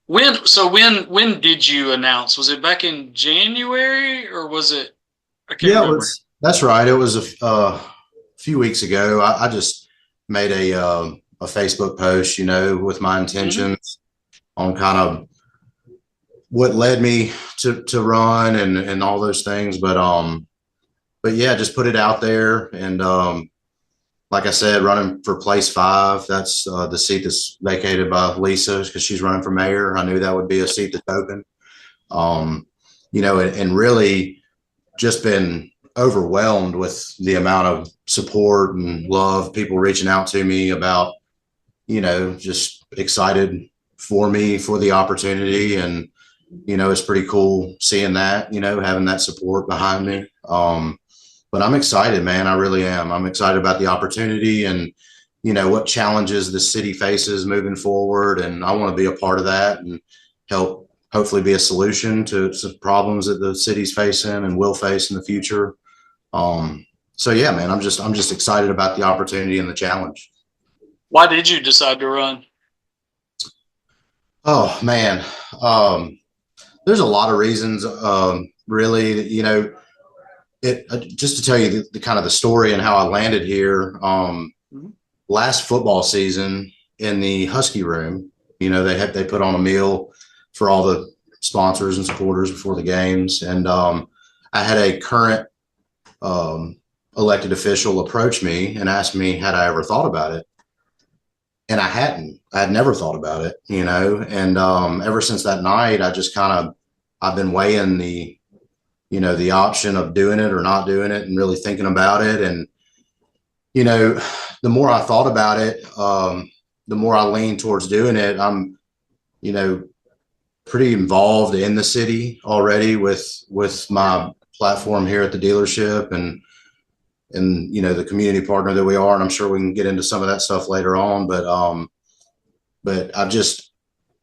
When did you announce? Was it back in January or was it? I can't Yeah, it remember. was. That's right. It was a few weeks ago. I just made a Facebook post, with my Hmm. intentions on kind of what led me to run and all those things. But yeah, just put it out there. And like I said, running for place five. That's the seat that's vacated by Lisa because she's running for mayor. I knew that would be a seat that's open. Um, and really just been overwhelmed with the amount of support and love, people reaching out to me about, just excited for me for the opportunity. And, it's pretty cool seeing that, having that support behind me. But I'm excited, man. I really am. I'm excited about the opportunity and, what challenges the city faces moving forward. And I want to be a part of that and help hopefully be a solution to some problems that the city's facing and will face in the future. Um, so yeah, man, I'm just excited about the opportunity and the challenge. Why did you decide to run? Oh man, um, there's a lot of reasons. Really, it just to tell you the kind of the story and how I landed here. Mhm. Last football season in the Husky room, they put on a meal for all the sponsors and supporters before the games, and I had a current um, elected official approach me and asked me had I ever thought about it, and I hadn't. I had never thought about it, and ever since that night, I've been weighing the option of doing it or not doing it and really thinking about it. And, you know, the more I thought about it, the more I leaned towards doing it. I'm, you know, pretty involved in the city already with Yeah. my platform here at the dealership and the community partner that we are. And I'm sure we can get into some of that stuff later on. But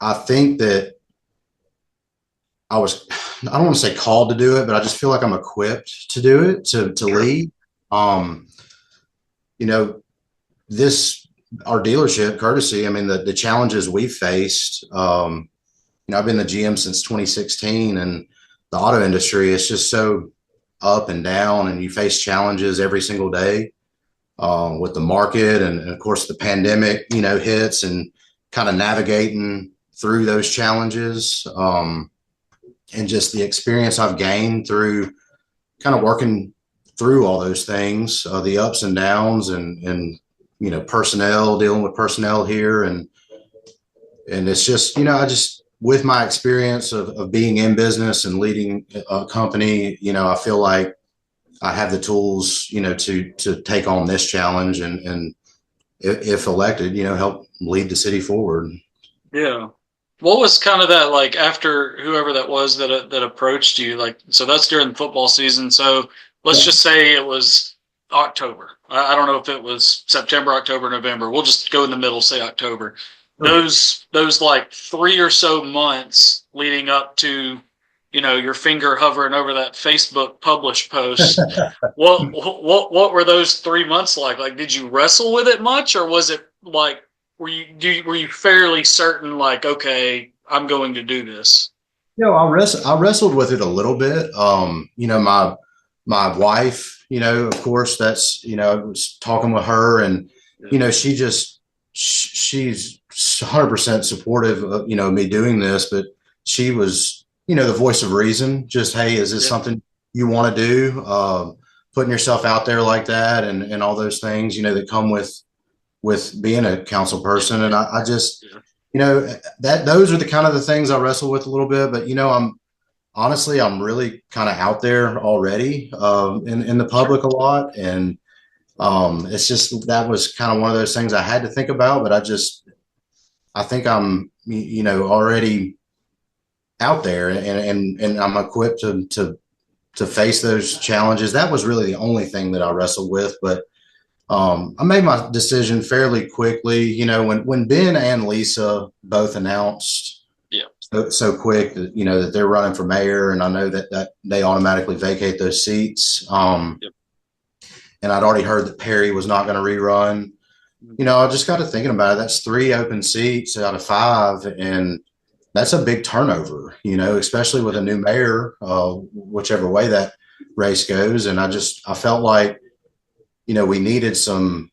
I think that I don't want to say called to do it, but I just feel like I'm equipped to do it, to Sure. lead. Um, you know, this, our dealership courtesy, I mean, the challenges we've faced, I've been the GM since 2016, and the auto industry is just so up and down, and you face challenges every single day with the market. And of course, the pandemic, hits and kind of navigating through those challenges. And just the experience I've gained through kind of working through all those things, the ups and downs, and personnel, dealing with personnel here, and it's just I just with my experience of being in business and leading a company, I feel like I have the tools, to take on this challenge and if elected, help lead the city forward. Yeah. What was kind of that like after whoever that was that approached you? Like, so that's during the football season. So let's Yeah. just say it was October. I don't know if it was September, October, November. We'll just go in the middle, say October. Sure. Those like 3 or so months leading up to, your finger hovering over that Facebook publish post. What were those 3 months like? Like, did you wrestle with it much, or was it like were you fairly certain like, okay, I'm going to do this? I wrestled with it a little bit. My wife, of course, that's I was talking with her, and Yeah. she's 100% supportive of me doing this, but she was the voice of reason. Just, hey, is this Yeah. something you want to do? Putting yourself out there like that, and all those things that come with being a council Yeah. person. And Yeah. I just Yeah. that those are the kind of the things I wrestle with a little bit. But I'm really kind of out there already in the Sure. public a lot, and it's just that was kind of one of those things I had to think about. But I think I'm already out there, and I'm equipped to face those challenges. That was really the only thing that I wrestled with. But I made my decision fairly quickly. When Ben and Lisa both announced Yeah. so quick that that they're running for mayor, and I know that they automatically vacate those seats. Yep. And I'd already heard that Perry was not going to rerun. I just got to thinking about it. That's three open seats out of five, and that's a big turnover, especially with a new mayor, whichever way that race goes. And I felt like, we needed some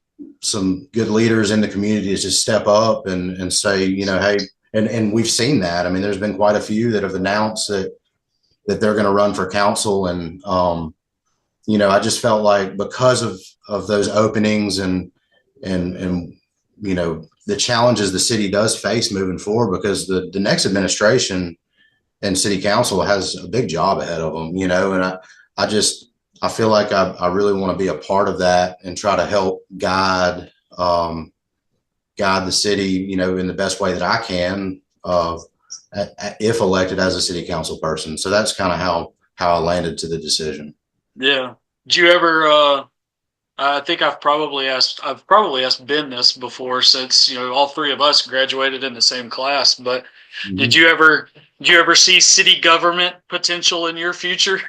good leaders in the community to just step up and say, hey, and we've seen that. I mean, there's been quite a few that have announced that they're going to run for council. And, I just felt like because of those openings and, the challenges the city does face moving forward, because the next administration and city council has a big job ahead of them, and I feel like I really want to be a part of that and try to help guide the city, in the best way that I can, if elected as a city council person. So that's kind of how I landed to the decision. Yeah. Did you ever, I think I've probably asked Ben this before, since, all three of us graduated in the same class, but did Mhm. you ever, did you ever see city government potential in your future?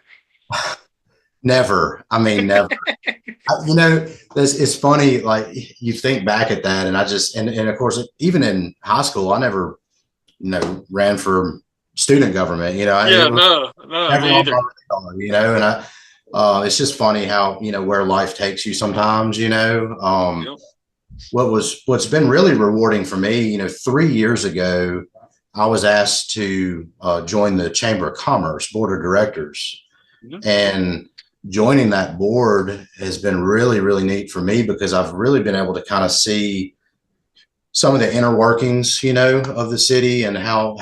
Never. I mean, never. It's funny. Like, you think back at that, and and of course, even in high school, I never, ran for student government. Yeah, It was no, never me on either. my radar. And it's just funny how where life takes you sometimes. Yep. What's been really rewarding for me, 3 years ago, I was asked to join the Chamber of Commerce board of directors, Mhm. and joining that board has been really, really neat for me, because I've really been able to kind of see some of the inner workings, of the city, and how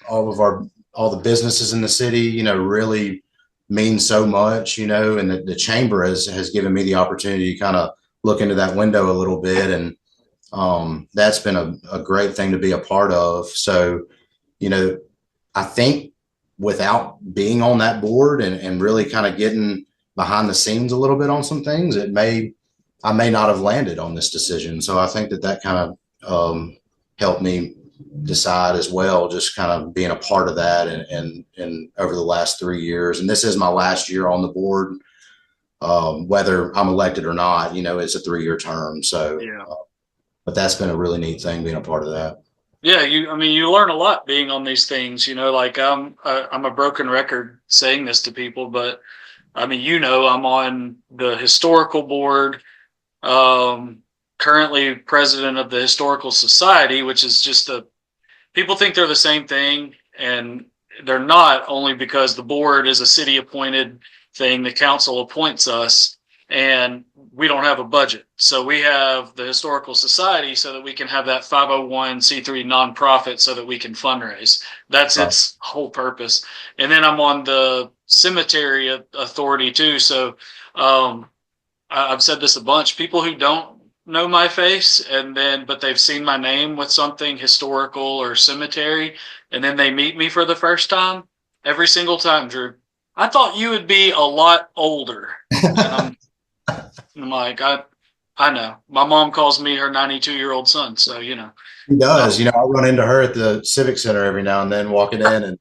all the businesses in the city, really mean so much, and the chamber has given me the opportunity to kind of look into that window a little bit. And that's been a great thing to be a part of. So, you know, I think without being on that board and really kind of getting behind the scenes a little bit on some things, I may not have landed on this decision. So I think that kind of helped me decide as well, just kind of being a part of that and over the last 3 years. And this is my last year on the board. Whether I'm elected or not, it's a 3-year term. So, Yeah. but that's been a really neat thing being a part of that. Yeah, I mean, you learn a lot being on these things, like I'm a broken record saying this to people, but I mean, I'm on the historical board, um, currently president of the Historical Society, which is just people think they're the same thing, and they're not, only because the board is a city appointed thing. The council appoints us, and we don't have a budget. So we have the Historical Society so that we can have that 501c3 nonprofit so that we can fundraise. That's Right. its whole purpose. And then I'm on the cemetery authority too. So I've said this a bunch. People who don't know my face, but they've seen my name with something historical or cemetery, and then they meet me for the first time, every single time, Drew, I thought you would be a lot older. And I'm like, I know. My mom calls me her 92-year-old son, so She Uh, does. I run into her at the Civic Center every now and then walking in, and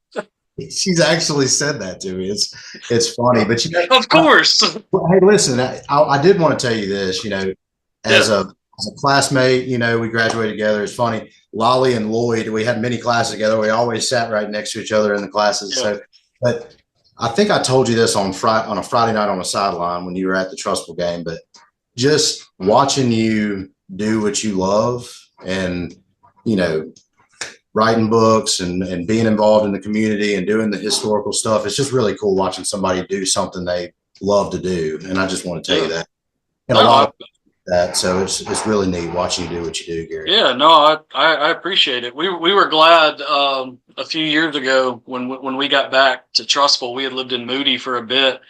she's actually said that to me. It's funny, but of course. hey, listen, I did want to tell you this. Yeah, As a classmate, we graduated together. It's funny. Lolley and Lloyd, we had many classes together. We always sat right next to each other in the classes. yeah, So, but I think I told you this on a Friday night on a sideline when you were at the Trussville game. But just watching you do what you love, and you know writing books and being involved in the community and doing the historical stuff. It's just really cool watching somebody do something they love to do. And I just want to tell you yeah. that. And No, a lot of that. So it's really neat watching you do what you do, Gary. yeah, no, I appreciate it. We were glad a few years ago when we got back to Trussville. We had lived in Moody for a bit,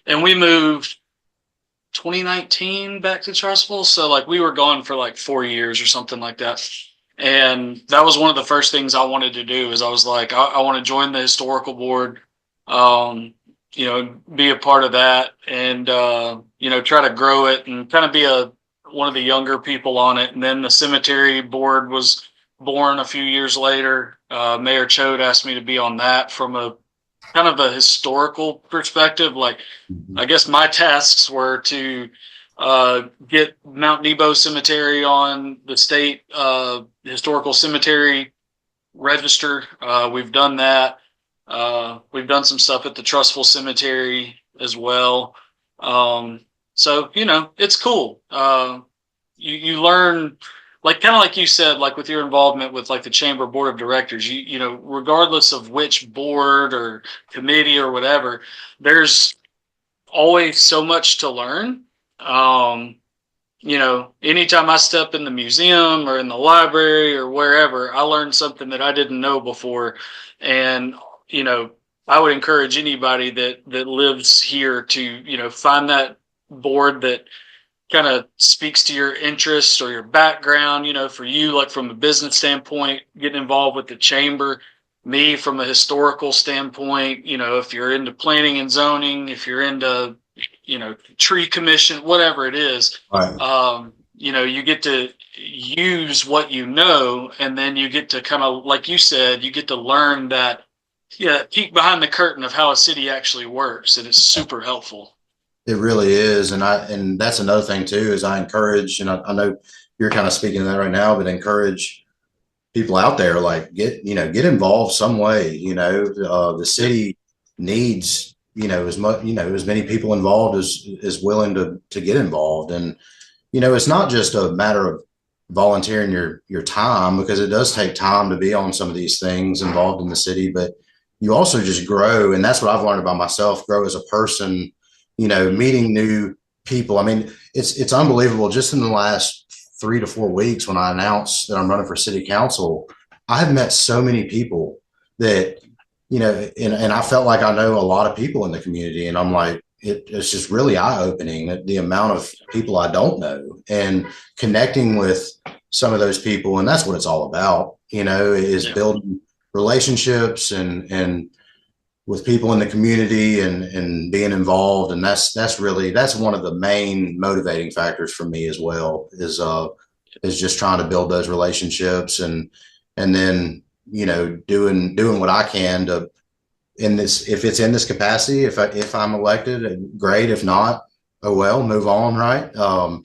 and we moved 2019 back to Trussville. So like we were gone for like 4 years or something like that. And that was one of the first things I wanted to do. Is I was like, I want to join the historical board, um, be a part of that, and try to grow it and kind of be one of the younger people on it. And then the cemetery board was born a few years later. Mayor Choate asked me to be on that from a kind of a historical perspective. Like, Mhm. I guess my tasks were to get Mount Nebo Cemetery on the state historical cemetery register. We've done that. We've done some stuff at the Trussville Cemetery as well. So it's cool. You learn, like, kind of like you said, like with your involvement with like the chamber board of directors. Regardless of which board or committee or whatever, there's always so much to learn. Um, Anytime I step in the museum or in the library or wherever, I learn something that I didn't know before. And, you know, I would encourage anybody that lives here to, find that board that kind of speaks to your interests or your background. For you, like from a business standpoint, getting involved with the chamber. Me, from a historical standpoint, if you're into planning and zoning, if you're into, tree commission, whatever it is, Right. you get to use what you know, and then you get to kind of, like you said, you get to learn that, yeah, peek behind the curtain of how a city actually works, and it's super helpful. It really is. And that's another thing too, is I encourage, and I know you're kind of speaking to that right now, but encourage people out there, like get involved some way. The Yep. city needs, as much, as many people involved as willing to get involved. And, it's not just a matter of volunteering your time, because it does take time to be on some of these things involved in the city, but you also just grow. And that's what I've learned about myself, grow as a person, meeting new people. I mean, it's unbelievable. Just in the last 3 to 4 weeks, when I announced that I'm running for city council, I have met so many people that, and I felt like I know a lot of people in the community. And I'm like, it's just really eye opening, the amount of people I don't know, and connecting with some of those people. And that's what it's all about, is Yeah. building relationships and with people in the community, and being involved. And that's one of the main motivating factors for me as well, is just trying to build those relationships, and then, doing what I can to, in this, if it's in this capacity, if I'm elected, great. If not, oh well, move on. Right.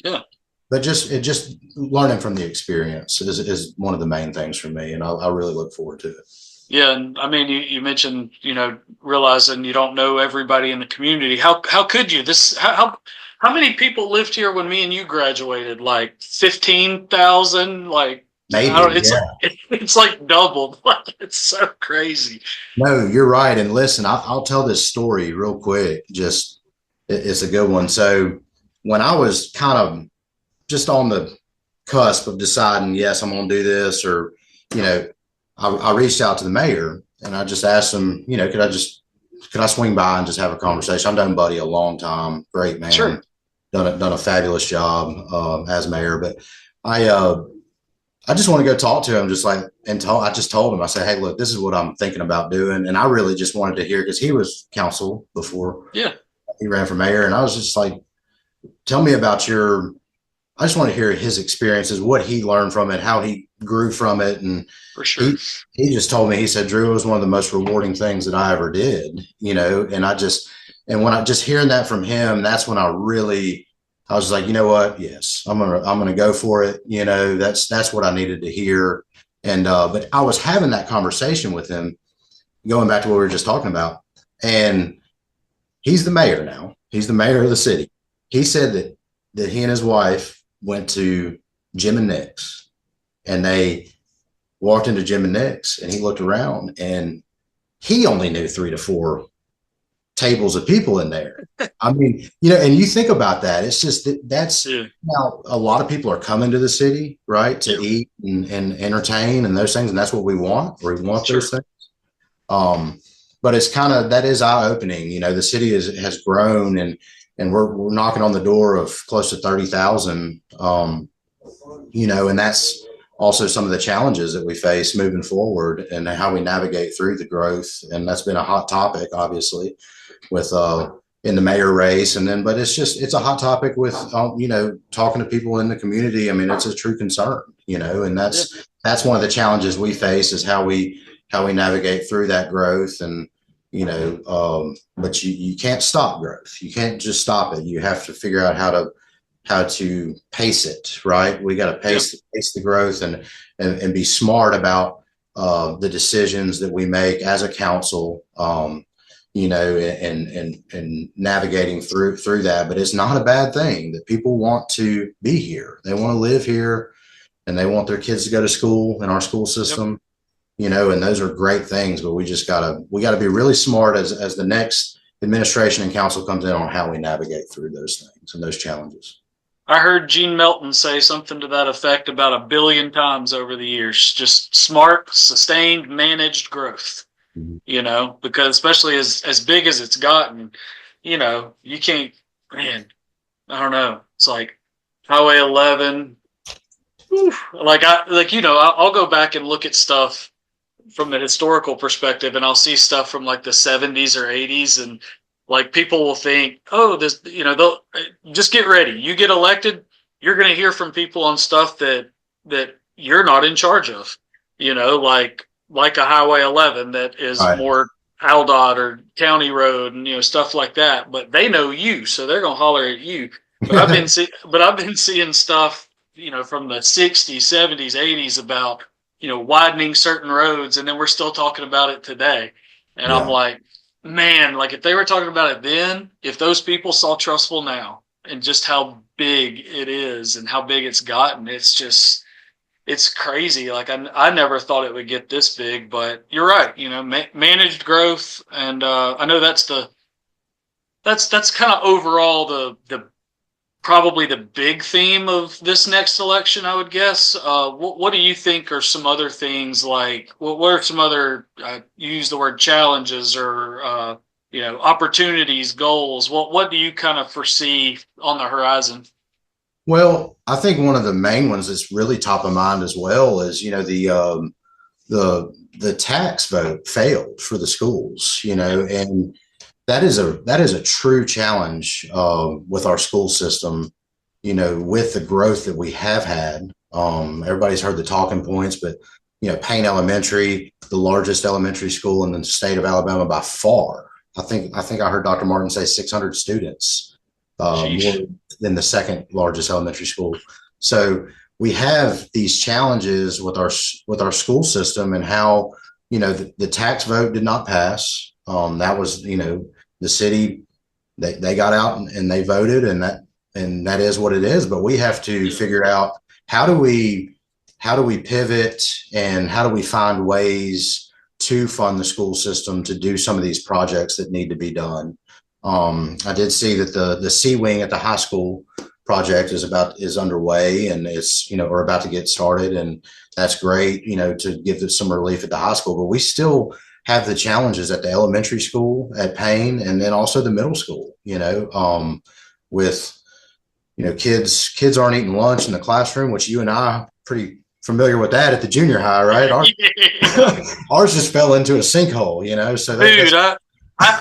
Yeah. But just learning from the experience is one of the main things for me. And I really look forward to it. Yeah, and I mean, you mentioned, realizing you don't know everybody in the community. How could you? How many people lived here when me and you graduated? Like 15,000? Like, I don't. Maybe. It's like Yeah. it's like doubled. Like, it's so crazy. No, you're right. And listen, I'll tell this story real quick. Just, it's a good one. So when I was kind of just on the cusp of deciding, yes, I'm going to do this, or, you know, I reached out to the mayor and I just asked him, could I swing by and just have a conversation? I've known Buddy a long time. Great man. Sure. Done a fabulous job as mayor. But I, uh, I just want to go talk to him, just like, I just told him, I said, hey, look, this is what I'm thinking about doing. And I really just wanted to hear, because he was council before Yeah, he ran for mayor. And I was just like, tell me about I just want to hear his experiences, what he learned from it, how he grew from it. And for sure. he just told me, he said, Drew, it was one of the most rewarding things that I ever did, and when I just hearing that from him, that's when I was like, you know what? Yes, I'm going to go for it. That's what I needed to hear. And, but I was having that conversation with him, going back to what we were just talking about. And he's the mayor now. He's the mayor of the city. He said that he and his wife went to Jim and Nick's, and they walked into Jim and Nick's, and he looked around, and he only knew 3 to 4 tables of people in there. I mean, and you think about that. It's just that's Yeah. now a lot of people are coming to the city, right, to Yep. eat and entertain and those things, and that's what we want. We want Sure. those things. But it's kind of, that is eye opening. The city has grown, and we're knocking on the door of close to 30,000. And that's also some of the challenges that we face moving forward, and how we navigate through the growth. And that's been a hot topic, obviously, with in the mayor race. And then, but it's a hot topic with talking to people in the community. I mean, it's a true concern, and Yeah. that's one of the challenges we face, is how we navigate through that growth. And but you can't stop growth. You can't just stop it. You have to figure out how to pace it, right? We got to Yeah. pace the growth, and be smart about the decisions that we make as a council, and navigating through that. But it's not a bad thing that people want to be here. They want to live here, and they want their kids to go to school in our school Yep. system. And those are great things. But we gotta be really smart as the next administration and council comes in on how we navigate through those things and those challenges. I heard Gene Melton say something to that effect about 1 billion times over the years. Just smart, sustained, managed growth. Because especially as big as it's gotten, you can't, man, I don't know. It's like Highway 11. I'll go back and look at stuff from the historical perspective, and I'll see stuff from like the 70s or 80s, and like people will think, oh, they'll just get ready. You get elected, you're going to hear from people on stuff that you're not in charge of, like a Highway 11 that is Right. more ALDOT or county road and stuff like that. But they know you, so they're going to holler at you. But I've been seeing stuff, from the 60s, 70s, 80s about widening certain roads, and then we're still talking about it today. And I'm Yeah. like, man, like if they were talking about it then, if those people saw Trussville now and just how big it is and how big it's gotten, it's crazy. Like I never thought it would get this big, but you're right. Managed growth, and I know that's kind of overall the probably the big theme of this next election, I would guess. What do you think are some other things, like what are some other you use the word challenges or opportunities, goals? What do you kind of foresee on the horizon? Well, I think one of the main ones that's really top of mind as well is, the tax vote failed for the schools, and that is a true challenge with our school system, with the growth that we have had. Everybody's heard the talking points, but Payne Elementary, the largest elementary school in the state of Alabama by far. I think I heard Dr. Martin say 600 students, more than the second largest elementary school. So we have these challenges with our school system, and how the tax vote did not pass. That was the city, they got out and they voted, and that is what it is. But we have to figure out how do we pivot, and how do we find ways to fund the school system to do some of these projects that need to be done. I did see that the C wing at the high school project is underway, and we're about to get started, and that's great, to give some relief at the high school. But we still have the challenges at the elementary school at Payne, and then also the middle school, with kids aren't eating lunch in the classroom, which you and I are pretty familiar with that at the junior high, right? Ours just fell into a sinkhole, so Dude,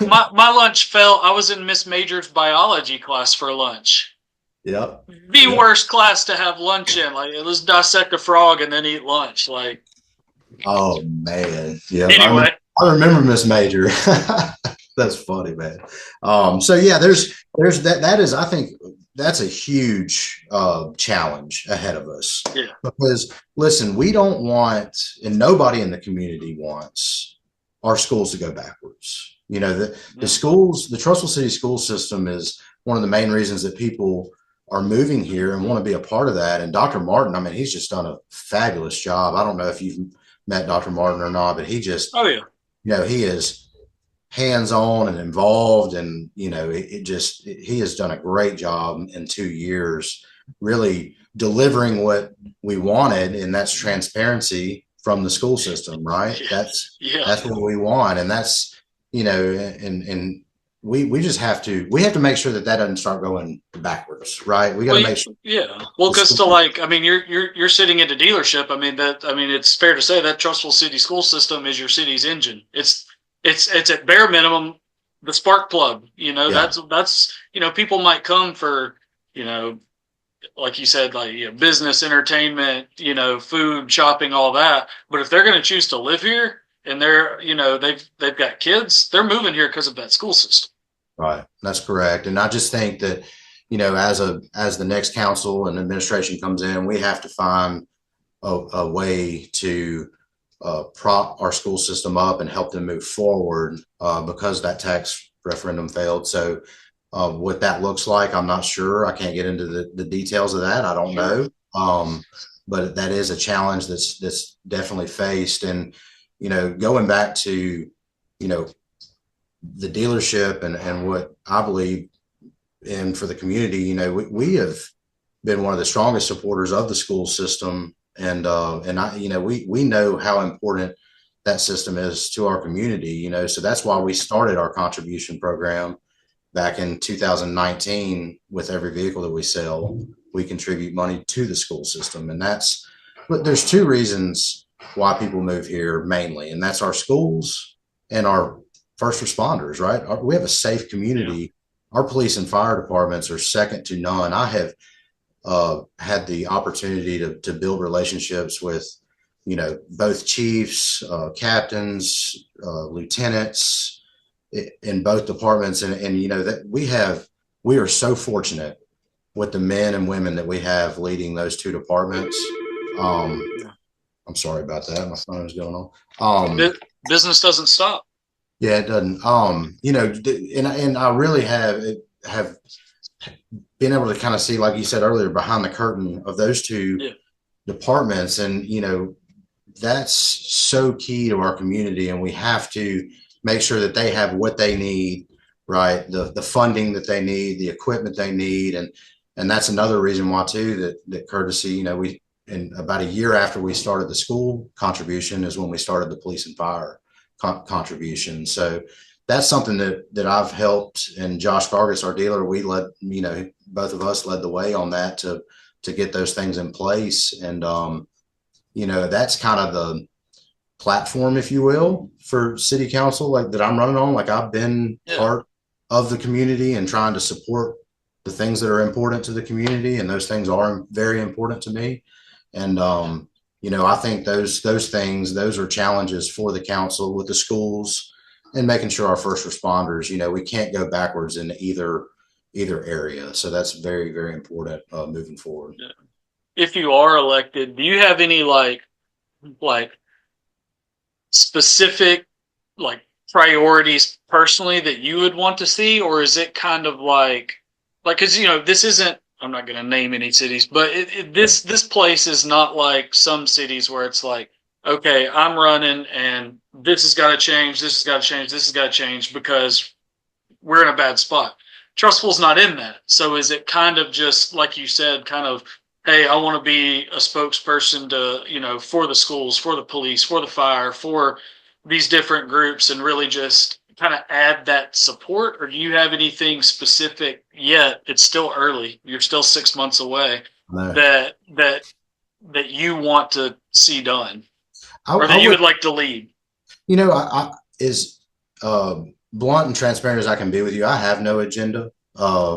my lunch fell. I was in Miss Major's biology class for lunch. Yep. The worst class to have lunch in. Like, let's dissect a frog and then eat lunch. Like, oh man, yeah. Anyway, I remember Miss Major. That's funny, man. So yeah, there's that is, I think that's a huge challenge ahead of us. Yeah. Because listen, we don't want, and nobody in the community wants, our schools to go backwards. The schools, the Trussville City school system is one of the main reasons that people are moving here and want to be a part of that. And Dr. Martin, I mean, he's just done a fabulous job. I don't know if you've met Dr. Martin or not, but he just, oh yeah, he is hands-on and involved, and he has done a great job in 2 years, really delivering what we wanted, and that's transparency from the school system, right? That's what we want, and that's and we just have to make sure that doesn't start going backwards, right? We got to make sure. Yeah, well, because you're sitting at a dealership. It's fair to say that Trussville City school system is your city's engine. It's at bare minimum the spark plug. That's people might come for like you said, like business, entertainment, food, shopping, all that. But if they're going to choose to live here, and they're they've got kids, they're moving here because of that school system. Right, that's correct. And I just think that as the next council and administration comes in, we have to find a way to prop our school system up and help them move forward because that tax referendum failed. So what that looks like, I'm not sure. I can't get into the details of that. I don't know. But that is a challenge that's definitely faced. And, going back to, the dealership and what I believe in for the community, we have been one of the strongest supporters of the school system. And we know how important that system is to our community, so that's why we started our contribution program back in 2019. With every vehicle that we sell, we contribute money to the school system. And but there's two reasons why people move here mainly, and that's our schools and our first responders, right? We have a safe community. Our police and fire departments are second to none. I have had the opportunity to build relationships with, both chiefs, captains, lieutenants in both departments. And that we are so fortunate with the men and women that we have leading those two departments. I'm sorry about that. My phone's going on. Business doesn't stop. Yeah, it doesn't. And I really have been able to kind of see, like you said earlier, behind the curtain of those two departments. And, that's so key to our community. And we have to make sure that they have what they need, right? The funding that they need, the equipment they need. And that's another reason why too, that courtesy, and about a year after we started the school contribution is when we started the police and fire contribution. So that's something that I've helped, and Josh Gargis, our dealer, we led, both of us led the way on that to get those things in place. And, that's kind of the platform, if you will, for city council, like that I'm running on. Like I've been part of the community and trying to support the things that are important to the community. And those things are very important to me. And, I think those things, those are challenges for the council with the schools and making sure our first responders, we can't go backwards in either area. So that's very, very important moving forward. If you are elected, do you have any like specific priorities personally that you would want to see, or is it kind of like because this isn't, I'm not going to name any cities, but this place is not like some cities where it's like, okay, I'm running and this has got to change, this has got to change, this has got to change because we're in a bad spot. Trussville's not in that. So is it kind of just like you said, kind of, hey, I want to be a spokesperson to, for the schools, for the police, for the fire, for these different groups, and really just kind of add that support? Or do you have anything specific yet? It's still early. You're still 6 months away. No. that you want to see done, or that you would like to lead? I as blunt and transparent as I can be with you, I have no agenda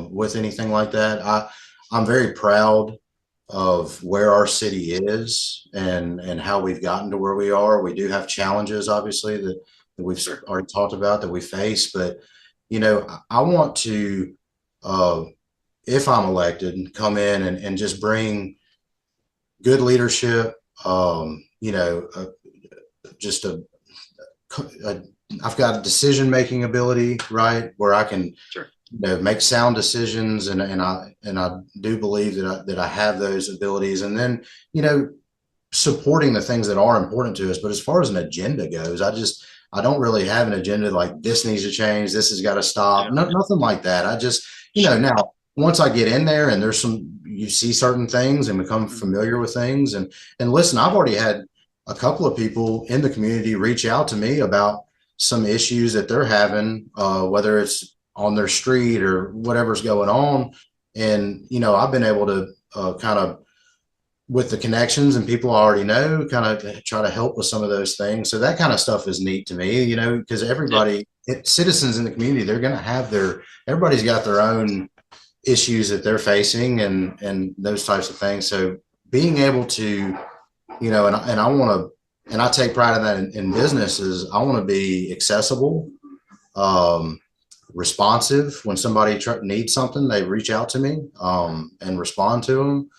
with anything like that. I'm very proud of where our city is and how we've gotten to where we are. We do have challenges, obviously, that we've already talked about, that we face. But, I want to, if I'm elected, come in and just bring good leadership, I've got a decision-making ability, right, where I can make sound decisions, and I do believe that I have those abilities. And then, supporting the things that are important to us. But as far as an agenda goes, I don't really have an agenda like this needs to change, this has got to stop. Nothing like that. I just, now once I get in there and you see certain things and become familiar with things, and listen, I've already had a couple of people in the community reach out to me about some issues that they're having, whether it's on their street or whatever's going on. And, I've been able to kind of, with the connections and people I already know, kind of try to help with some of those things. So that kind of stuff is neat to me, because citizens in the community, they're going to have everybody's got their own issues that they're facing and those types of things. So being able to, and I want to, and I take pride in that in business, is I want to be accessible, responsive. When somebody needs something, they reach out to me and respond to them,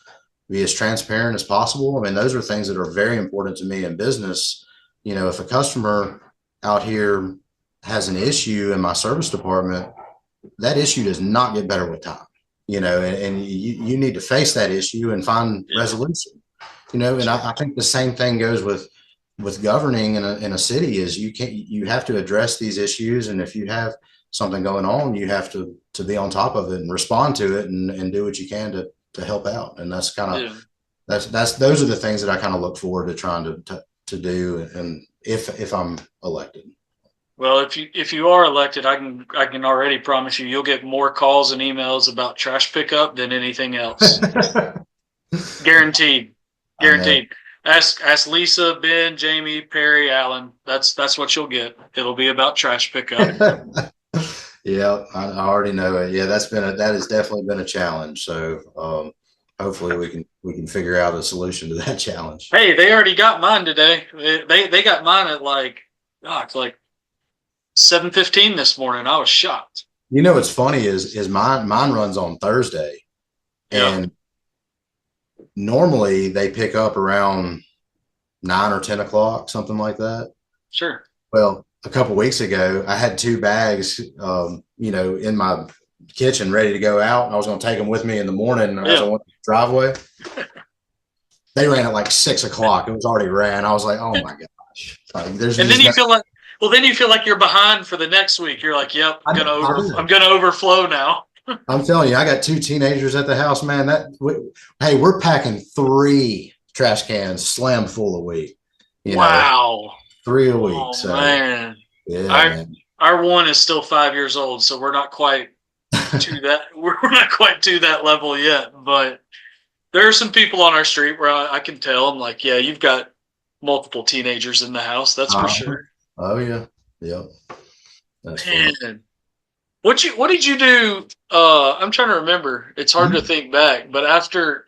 be as transparent as possible. I mean, those are things that are very important to me in business, if a customer out here has an issue in my service department, that issue does not get better with time, and you need to face that issue and find Yeah. resolution, and I think the same thing goes with governing in a city is you have to address these issues. And if you have something going on, you have to be on top of it and respond to it and do what you can to help out. And that's kind of, Yeah. those are the things that I kind of look forward to trying to do. And if I'm elected. Well, if you are elected, I can already promise you you'll get more calls and emails about trash pickup than anything else. Guaranteed. I know. Guaranteed. Ask Lisa, Ben, Jamie, Perry, Allen. That's what you'll get. It'll be about trash pickup. Yeah, I already know it. Yeah, that has definitely been a challenge. So hopefully we can figure out a solution to that challenge. Hey, they already got mine today. They got mine at it's like 7:15 this morning. I was shocked. What's funny is mine runs on Thursday, Yeah, and normally they pick up around 9 or 10 o'clock, something like that. sure. Well, a couple of weeks ago, I had two bags, in my kitchen ready to go out. And I was going to take them with me in the morning as I Yeah. went to the driveway. They ran at like 6 o'clock. It was already ran. I was like, oh my gosh. Like, there's And then just you no, feel like, well, then you feel like you're behind for the next week. You're like, yep, I, I, I'm gonna overflow now. I'm telling you, I got two teenagers at the house, man. Hey, we're packing 3 trash cans slam full a week, you know, Wow. 3 a week. Oh So man. yeah, Our man. our one is still 5 years old, so we're not quite to that we're not quite to that level yet. But there are some people on our street where I can tell I'm like, yeah, you've got multiple teenagers in the house, that's for uh, sure. oh yeah. Yep. That's funny. Man. What did you do? I'm trying to remember. It's hard to think back, but after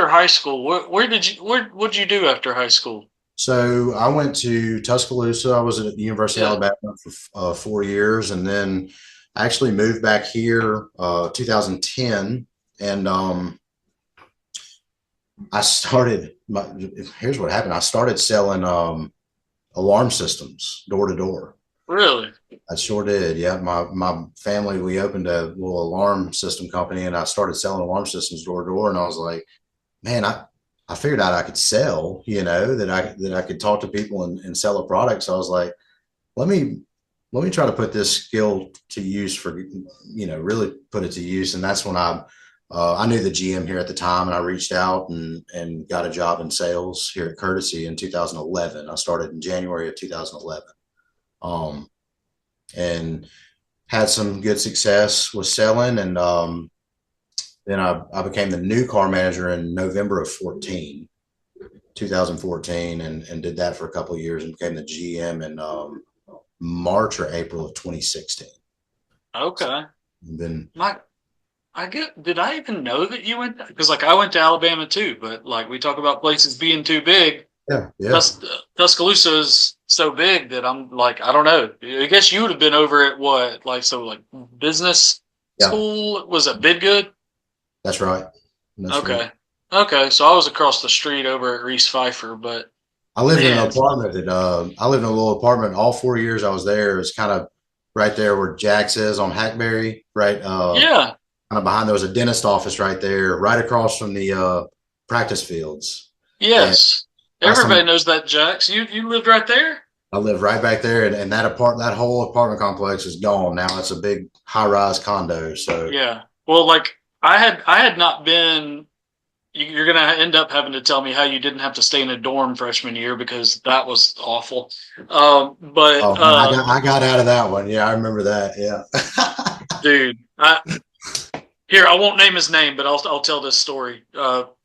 high school, what'd you do after high school? So I went to Tuscaloosa. I was at the University of Yeah. Alabama for 4 years, and then I actually moved back here 2010. And I started. Here's what happened. I started selling alarm systems door to door. Really? I sure did. Yeah, my family, we opened a little alarm system company, and I started selling alarm systems door to door. And I was like, man, I figured out I could sell, that I could talk to people and sell a product. So I was like, let me try to put this skill to use for, really put it to use. And that's when I knew the GM here at the time, and I reached out and got a job in sales here at Courtesy in 2011. I started in January of 2011. Um, and had some good success with selling. And then I became the new car manager in November of 2014, and did that for a couple of years and became the GM in March or April of 2016. Okay. And then, My did I even know that you went? Because like I went to Alabama too, but like we talk about places being too big. yeah, yeah, Tuscaloosa is so big that I'm like, I don't know. I guess you would have been over at what, like business yeah, school was it Bidgood? that's right. That's right. Okay. Okay. So I was across the street over at Reese Pfeiffer, but I lived in an man, apartment I lived in a little apartment all 4 years I was there. It was kind of right there where Jack's is on Hackberry, right? yeah, Kind of behind, there was a dentist office right there, right across from the practice fields. And yes. last time Everybody knows that, Jax. You lived right there? I lived right back there, and that whole apartment complex is gone now. It's a big high rise condo. So Yeah. Well, like I had not been. You're gonna end up having to tell me how you didn't have to stay in a dorm freshman year because that was awful. But oh man, I got out of that one. Yeah, I remember that. Yeah. dude, here I won't name his name, but I'll tell this story.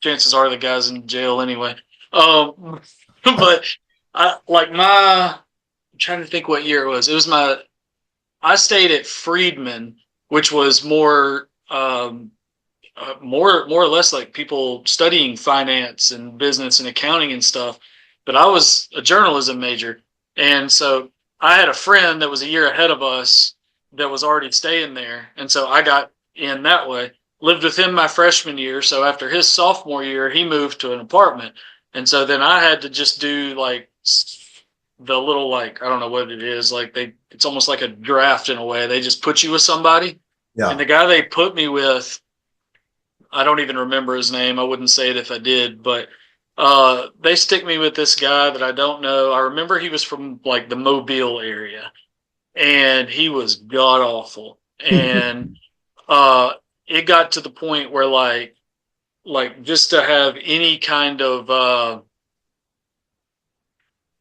Chances are the guy's in jail anyway. But I'm trying to think what year it was. It was I stayed at Friedman, which was more or less like people studying finance and business and accounting and stuff. But I was a journalism major, and so I had a friend that was a year ahead of us that was already staying there, and so I got in that way. Lived with him my freshman year, so after his sophomore year, he moved to an apartment, and so then I had to just do like the little, like, I don't know what it is. Like it's almost like a draft in a way. They just put you with somebody. And Yeah. the guy they put me with, I don't even remember his name. I wouldn't say it if I did, but they stick me with this guy that I don't know. I remember he was from like the Mobile area, and he was god awful. And uh, it got to the point where like just to have any kind of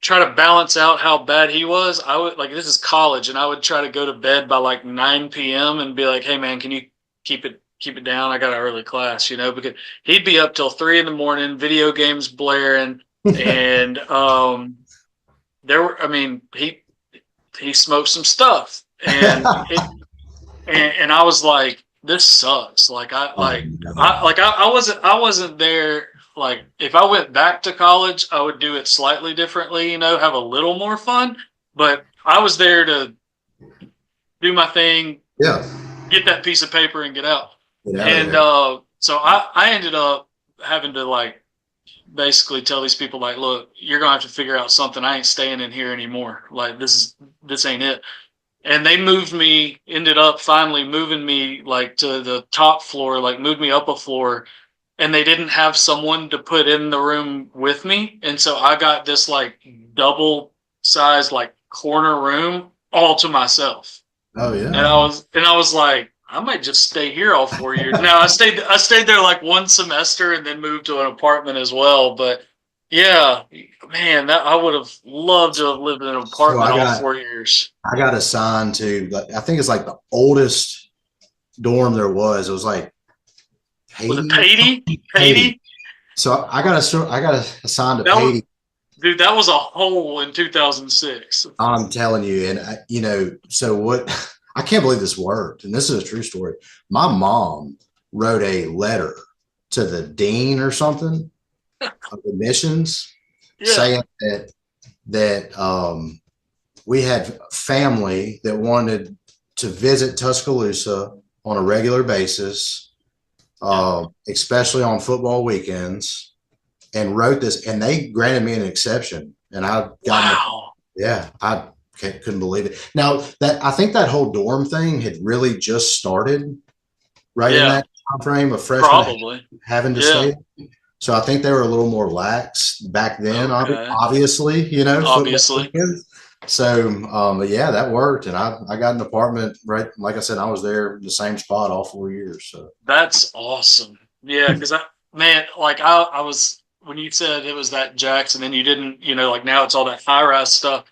try to balance out how bad he was, I would like, this is college, and I would try to go to bed by like 9 p.m. and be like, hey man, can you keep it down? I got an early class, because he'd be up till 3 a.m, video games blaring, and there were, I mean, he smoked some stuff, and I was like, this sucks. Like I wasn't there. Like if I went back to college, I would do it slightly differently, have a little more fun. But I was there to do my thing, Yeah. get that piece of paper and get out. Get out of And there. so I ended up having to like basically tell these people like, look, you're gonna have to figure out something. I ain't staying in here anymore. Like this ain't it. And they ended up finally moving me like to the top floor, like moved me up a floor, and they didn't have someone to put in the room with me. And so I got this like double size, like corner room all to myself. Oh And yeah. I was like, I might just stay here all 4 years. Now I stayed there like one semester and then moved to an apartment as well. But yeah, man, that I would have loved to have lived in an So apartment all 4 years. I got assigned to, I think it's like the oldest dorm there was. It was like Was it Haiti. Patey? Haiti. Patey? So I got assigned to That was, Haiti. dude, that was a hole in 2006. I'm telling you, and so what? I can't believe this worked, and this is a true story. My mom wrote a letter to the dean or something of admissions, Yeah. saying that we had family that wanted to visit Tuscaloosa on a regular basis, Yeah. especially on football weekends, and wrote this, and they granted me an exception, and I got Wow. yeah, I couldn't believe it. Now that I think that whole dorm thing had really just started right in Yeah. that time frame of freshmen Probably. having to Yeah. stay. So I think they were a little more lax back then, Okay. obviously, football Obviously. weekends. So, but yeah, that worked. And I got an apartment, right? Like I said, I was there in the same spot all 4 years. So, That's awesome. Yeah, because man, like I was when you said it was that Jackson, and you didn't, like now it's all that high rise stuff.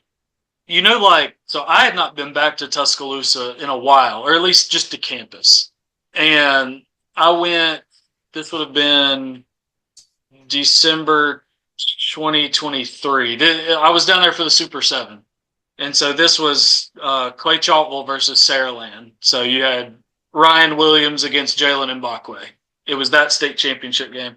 Like so I had not been back to Tuscaloosa in a while, or at least just to campus. And I went. This would have been December 2023. I was down there for the Super Seven, and so this was Clay Chalkville versus Saraland. So you had Ryan Williams against Jalen Mbakwe. It was that state championship game.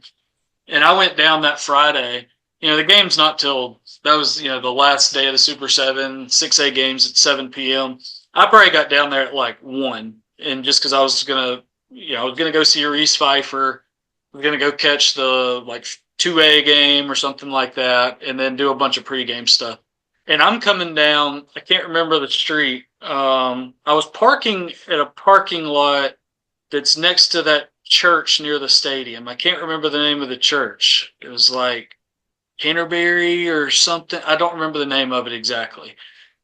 And I went down that Friday. The game's not till that was, the last day of the Super 7, 6A games at 7 p.m. I probably got down there at like 1. And just because I was going to go see Reese Pfeiffer, I was going to go catch the like 2A game or something like that, and then do a bunch of pregame stuff. And I'm coming down, I can't remember the street. I was parking at a parking lot that's next to that church near the stadium. I can't remember the name of the church. It was like Canterbury or something. I don't remember the name of it exactly.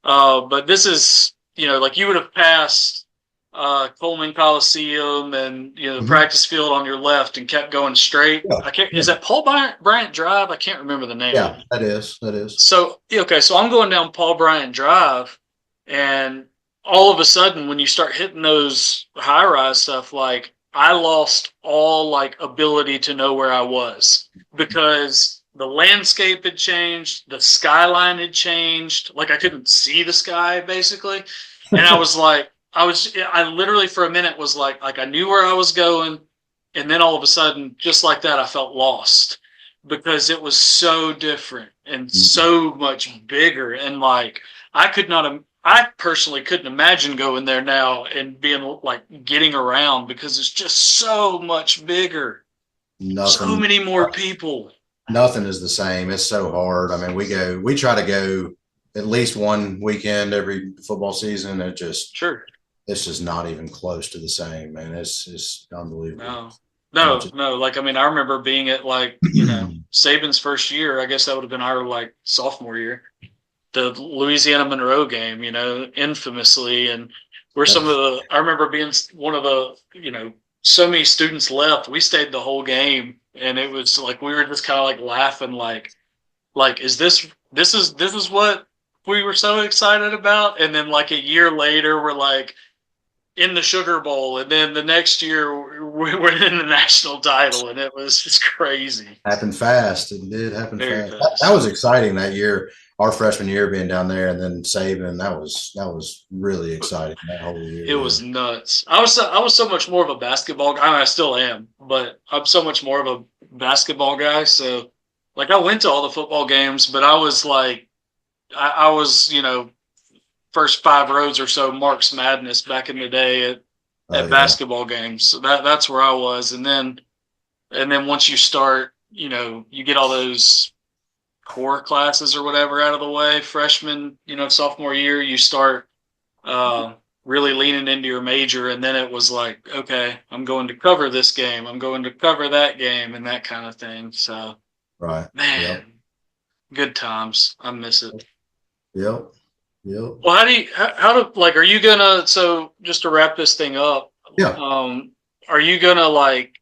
But this is, like you would have passed Coleman Coliseum and the mhm. practice field on your left and kept going straight. Yeah, I can't. yeah, Is that Paul Bryant Drive? I can't remember the name of yeah, it. that is. So okay, so I'm going down Paul Bryant Drive, and all of a sudden, when you start hitting those high rise stuff, like I lost all like ability to know where I was because the landscape had changed, the skyline had changed, like I couldn't see the sky basically, and I was like, I literally for a minute was like I knew where I was going, and then all of a sudden, just like that, I felt lost because it was so different and so much bigger. And like, I personally couldn't imagine going there now and being like getting around because it's just so much bigger. So Nothing, many more people. nothing is the same. It's so hard. I mean, we try to go. at least one weekend every football season. Sure. It's just not even close to the same, man. It's unbelievable No, how much. no. Like, I mean, I remember being at, like, Saban's first year. I guess that would have been our, like, sophomore year. The Louisiana Monroe game, infamously, and we're some of the. I remember being one of the, so many students left. We stayed the whole game, and it was like we were just kind of like laughing, like is this is what we were so excited about? And then like a year later, we're like in the Sugar Bowl, and then the next year we were in the national title, and it was just crazy. Happened fast. It did happen Very fast. That fast. was exciting that year, our freshman year being down there, and then Saban. That was really exciting that whole It year. was nuts. I was so much more of a basketball guy. I mean, I still am, but I'm so much more of a basketball guy. So, like, I went to all the football games, but I was like, I was, first five rows or so Marks Madness back in the day Oh at yeah, basketball games. So that's where I was, and then once you start, you get all those core classes or whatever out of the way, freshman, sophomore year, you start uh, really leaning into your major, and then it was like, okay, I'm going to cover this game, I'm going to cover that game, and that kind of thing. So, right. Yep. man, good times. I miss it. Yep. Yep. Well, how do like, are you gonna, so just to wrap this thing up, Yeah. um, are you gonna like,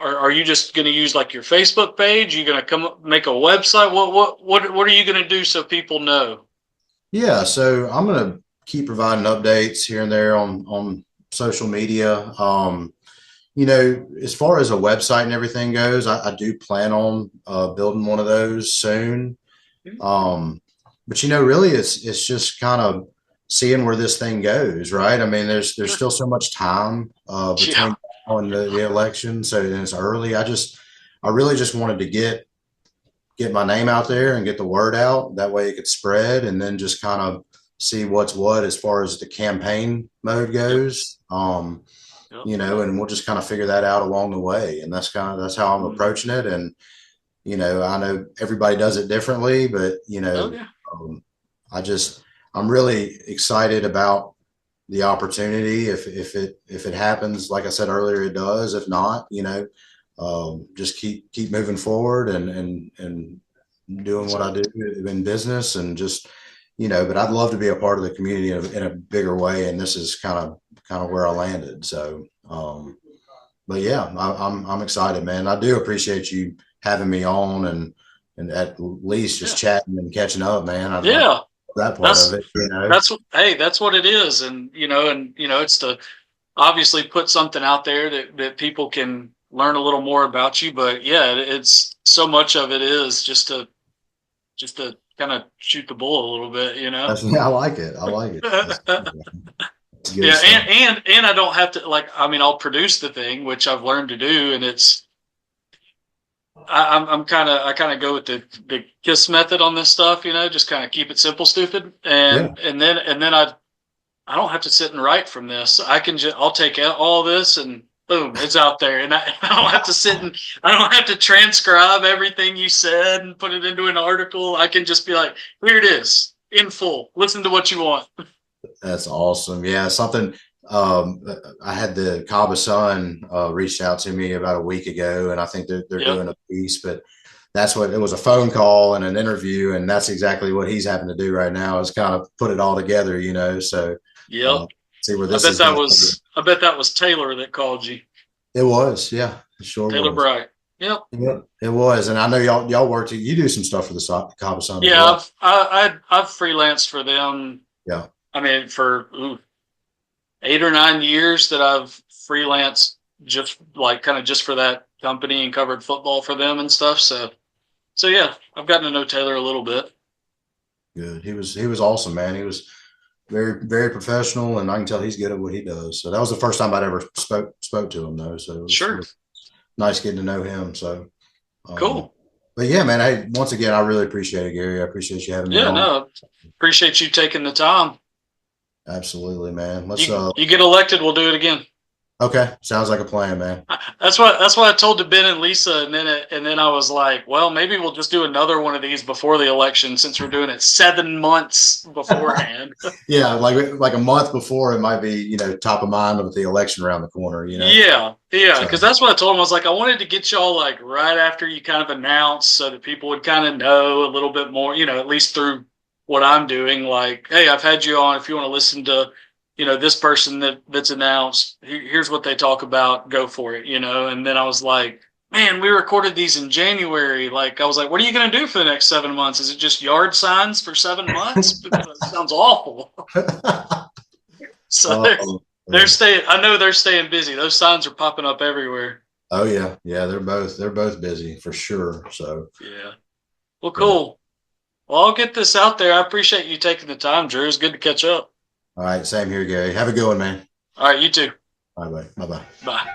are you just gonna use like your Facebook page? Are you gonna come up, make a website? What are you gonna do so people know? Yeah. So I'm gonna keep providing updates here and there on social media. As far as a website and everything goes, I do plan on building one of those soon. Um, but really, it's just kind of seeing where this thing goes, right? I mean, there's Sure. still so much time Yeah. between now and the election, so it's early. I really just wanted to get my name out there and get the word out. That way, it could spread, and then just kind of see what's what as far as the campaign mode Yep. goes. Yep. And we'll just kind of figure that out along the way, and that's how I'm Mhm. approaching it. And I know everybody does it differently, but Oh yeah. um, I just I'm really excited about the opportunity. If it happens, like I said earlier, it does. If not, just keep moving forward and doing That's what I it. do in business, and just But I'd love to be a part of the community in a bigger way, and this is kind of where I landed. So, but yeah, I'm excited, man. I do appreciate you having me on and at least just Yeah. chatting and catching up, man. I love Yeah. that part of That's it. that's what it is, and it's to obviously put something out there that people can learn a little more about you. But yeah, it's so much of it is just to kind of shoot the bull a little bit. I like it. I like it. That's good Yeah, stuff. and I don't have to, like, I mean, I'll produce the thing, which I've learned to do, and I kind of go with the KISS method on this stuff, just kind of keep it simple, stupid, Yeah, and then I don't have to sit and write from this. I'll take out all this and boom, it's out there, and I don't have to I don't have to transcribe everything you said and put it into an article. I can just be like, here it is in full. Listen to what you want. that's awesome. Yeah, something. Um, I had the Kaba Sun reached out to me about a week ago, and I think they're Yep. doing a piece, but that's what it was, a phone call and an interview, and that's exactly what he's having to do right now is kind of put it all together. So Yep. uh, see where I this bet is that going. was I bet that was Taylor that called you. It was, yeah, it sure Taylor was. Bright. Yep. Yeah, it was, and I know y'all work. You do some stuff for the Kaba Sun as Yeah, well. I've freelanced for them. Yeah, I mean, for 8 or 9 years that I've freelanced just like kind of just for that company and covered football for them and stuff. So yeah, I've gotten to know Taylor a little bit. good. He was awesome, man. He was very very professional, and I can tell he's good at what he does. So that was the first time I'd ever spoke to him though. So it Sure. was nice getting to know him. So, um, Cool. but yeah, man. Hey, once again, I really appreciate it, Gary. I appreciate you having me Yeah, on. no, appreciate you taking the time. Absolutely, man. Let's You get elected, we'll do it again. Okay. Sounds like a plan, man. That's what I told to Ben and Lisa, and then I was like, well, maybe we'll just do another one of these before the election since we're doing it 7 months beforehand. Yeah, like a month before it might be, top of mind with the election around the corner. Yeah, So because that's what I told him. I was like, I wanted to get y'all like right after you kind of announce, so that people would kind of know a little bit more, at least through what I'm doing. Like, hey, I've had you on. If you want to listen to, this person that's announced, here's what they talk about. Go for it. And then I was like, man, we recorded these in January. Like, I was like, what are you going to do for the next 7 months? Is it just yard signs for 7 months? Because that sounds awful. So they're man. staying. I know they're staying busy. Those signs are popping up everywhere. Oh yeah, yeah, they're both busy for sure. So Yeah. Well, yeah. cool. Well, I'll get this out there. I appreciate you taking the time, Drew. It's good to catch up. All right, same here, Gary. Have a good one, man. All right, you too. Bye bye. Bye bye. Bye.